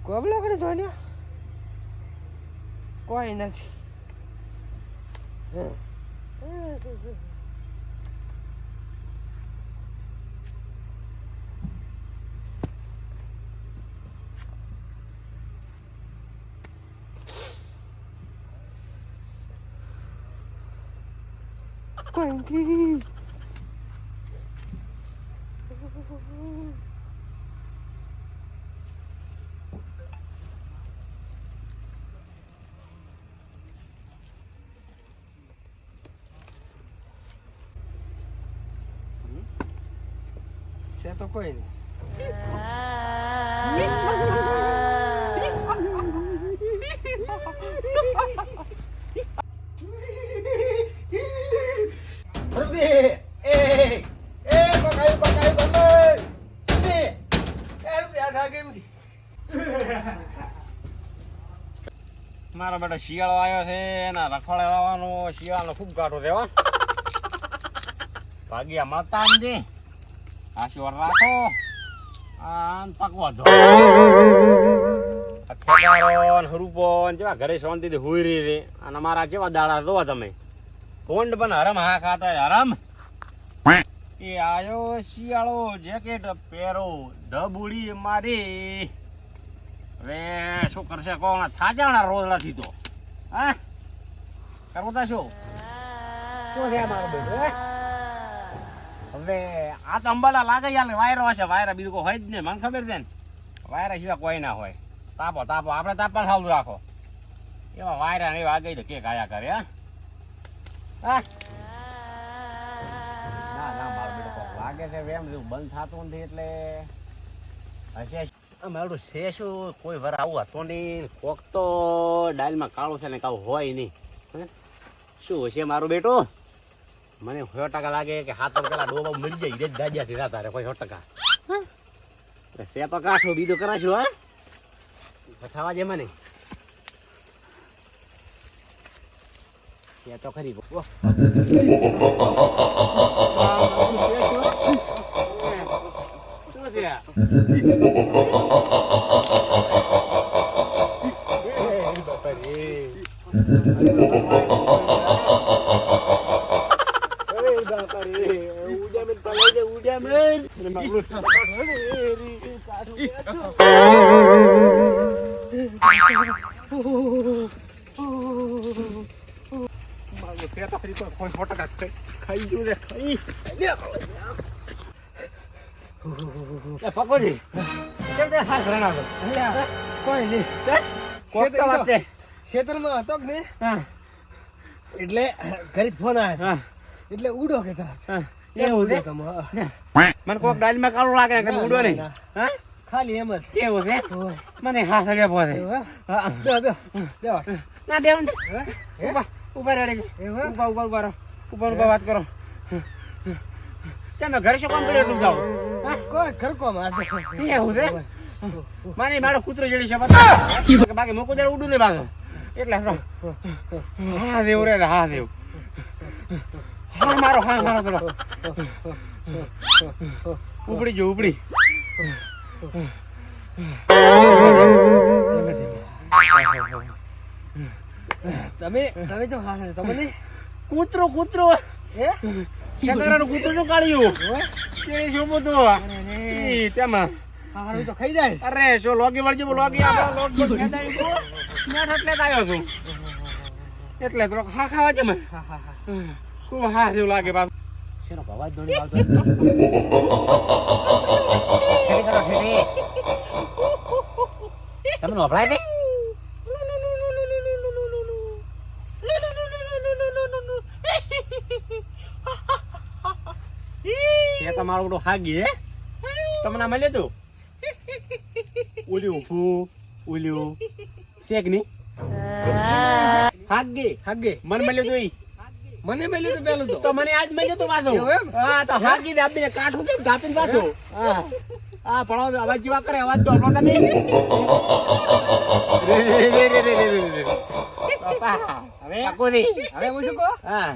કોબલા કરે ધોન્યા કોઈ નથી. કોઈ નથી. છે તો કોઈ નહીં. મારા બેટા શિયાળો આવ્યો છે એના રખવાડે લાવવાનો શિયાળો ખૂબ કાઢો છે. ભાગ્યા માતા આમજે આશીર્વાદ રાખો આન પકવા દો. ખેડારો હરુપો જેવા ઘરે શાંતિથી હુઈ રહી રે અને મારા જેવા દાડા જોવા તમે કોંડ પણ હરમ હા ખાતા હરમ. એ આયો શિયાળો જેકેટ પહેરો ડબુડી મારી. હવે શું કરશે કોણ થાજાણા રોજ નથી તો હા કરવું તા શું છે મારો બેટો. હવે આ તો અંબાલા લાગે યાર વાયરો હશે. વાયરા બીજું કોઈ હોય જ ને મને ખબર છે ને. વાયરા સિવાય કોઈ ના હોય. તાપો તાપો આપણે તાપા સારું રાખો. એવા વાયરા ને એવા આગળ તો કેક આયા કરે. હા ના ના મારો બેટો કોક લાગે છે એમ જેવું બંધ થતું નથી એટલે હશે. મારું છે શું કોઈ વાર આવું હતો નહીં. કોક તો ડાયલમાં કાળું છે ને કાળું હોય નહીં. શું હશે મારું બેટો. મને 100% લાગે કે હાથ પેલા ડોબા મરી જાય રે દાજ્યા થી રાતા રે કોઈ 100%. તે તો કાઠો બીજો કરાશું હા થવા જે મને તે તો ખરી ઓ શું છે ખેતરમાં હતો ને એટલે ઘરે ફોન આવ્યો એટલે ઉડો કે મને કોક ડાલ માં કાળું લાગે કે ઉડો નહીં ખાલી એમ જ કેવું છે મને હા સગે પોસે ના દેવ ઉભા રેડે ઉભા વાત કરો. તમે ઘરે શું કામ કર્યું એટલું જાઓ કોઈ ઘર કોમ એવું છે મારે મારો કૂતરો જેડી છે બાકી મૂકું ત્યારે ઉડું નહીં બાજુ એટલે હા દેવ રે હા દેવ હા મારો ચલો ઉપડી જો ઉપડી તમે તો હા તમને કૂતરો હે ખેતરાનું કૂતરું શું કાઢ્યું કેવી શું બધું તેમાં હારું તો ખાઈ જાય. અરે શું લોગી વળજો લોગી આપણો લોગી ખેદાઈ ગયો મેઠ એટલે આવ્યો છું એટલે તો હા ખાવા છે મને ખૂબ હા જેવું લાગે બાપ શેનો અવાજ દોડી આવતો તમને વપરાય છે એ તમારો બધો હાગી હે તમને મળ્યું તું ઓલ્યું ફૂ ઓલ્યું શેક ની હાગે મને મળ્યું તું મને મળ્યું તું પેલું તો મને આજ મળ્યું તું પાછું હા તો હાગી દે આપીને કાઠું છે કાપીને પાછું હા હા પણ અવાજ જેવા કરે અવાજ તો આપણો તમે હવે હું શું કહો હા